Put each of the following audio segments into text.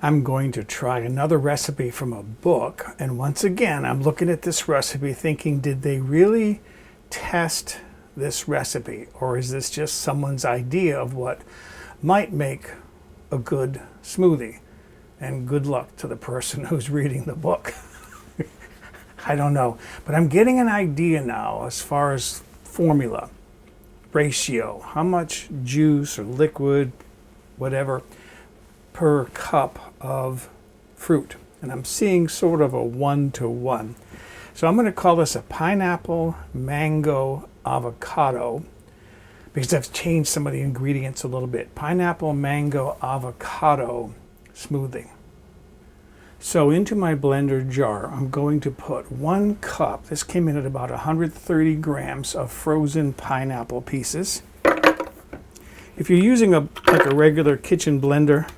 I'm going to try another recipe from a book, and once again I'm looking at this recipe thinking, did they really test this recipe, or is this just someone's idea of what might make a good smoothie? And good luck to the person who's reading the book. I don't know, but I'm getting an idea now as far as formula, ratio, how much juice or liquid, whatever, per cup of fruit. And I'm seeing sort of a 1-to-1. So I'm going to call this a pineapple, mango, avocado, because I've changed some of the ingredients a little bit. Pineapple, mango, avocado smoothie. So into my blender jar, I'm going to put 1 cup, this came in at about 130 grams of frozen pineapple pieces. If you're using like a regular kitchen blender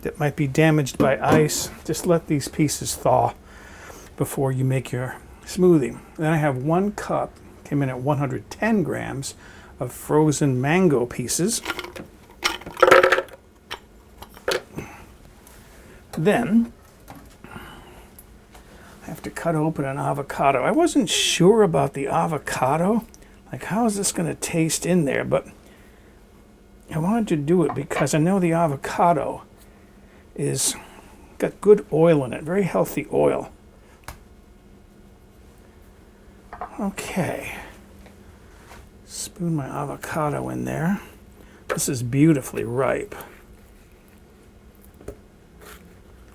that might be damaged by ice, just let these pieces thaw before you make your smoothie. Then I have 1 cup, came in at 110 grams of frozen mango pieces. Then I have to cut open an avocado. I wasn't sure about the avocado, like how is this going to taste in there, but I wanted to do it because I know the avocado is got good oil in it, very healthy oil. Okay, spoon my avocado in there. This is beautifully ripe.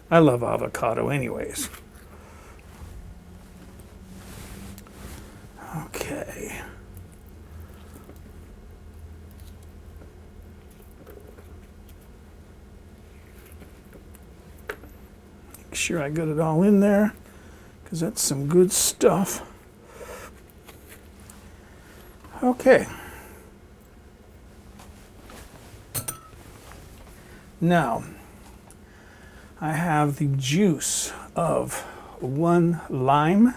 I love avocado anyways. Okay. Make sure I got it all in there, because that's some good stuff. Okay. Now, I have the juice of 1 lime,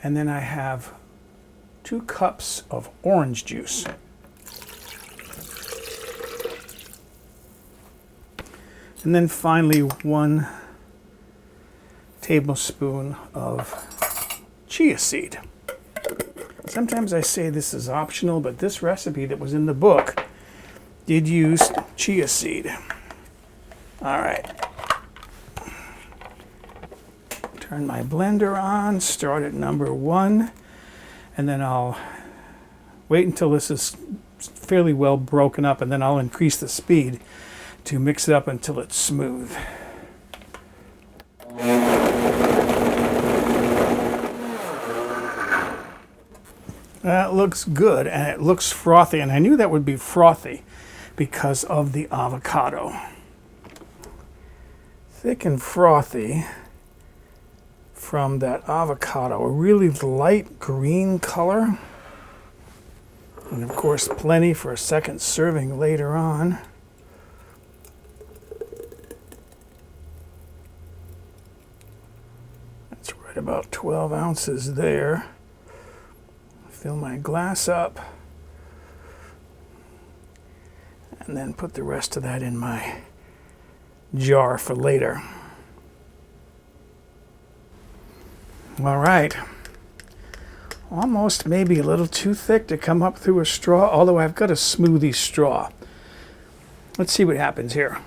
and then I have 2 cups of orange juice. And then finally 1 tablespoon of chia seed. Sometimes I say this is optional, but this recipe that was in the book did use chia seed. All right. Turn my blender on, start at number 1, and then I'll wait until this is fairly well broken up, and then I'll increase the speed to mix it up until it's smooth. That looks good, and it looks frothy, and I knew that would be frothy because of the avocado. Thick and frothy from that avocado, a really light green color, and of course plenty for a second serving later on. That's right about 12 ounces there. Fill my glass up and then put the rest of that in my jar for later. All right, almost maybe a little too thick to come up through a straw, although I've got a smoothie straw. Let's see what happens here.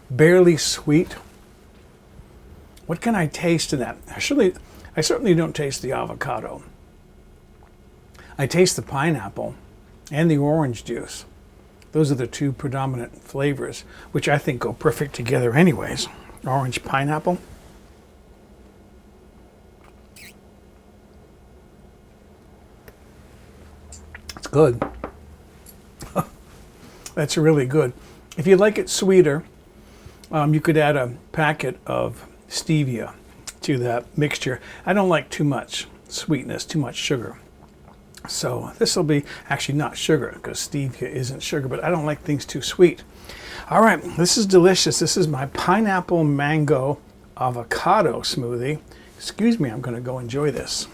Barely sweet. What can I taste in that? I certainly don't taste the avocado. I taste the pineapple and the orange juice. Those are the 2 predominant flavors, which I think go perfect together anyways. Orange pineapple. It's good. That's really good. If you like it sweeter, you could add a packet of stevia to that mixture. I don't like too much sweetness, too much sugar. So this will be actually not sugar, because stevia isn't sugar, but I don't like things too sweet. All right, this is delicious. This is my pineapple mango avocado smoothie. Excuse me, I'm going to go enjoy this.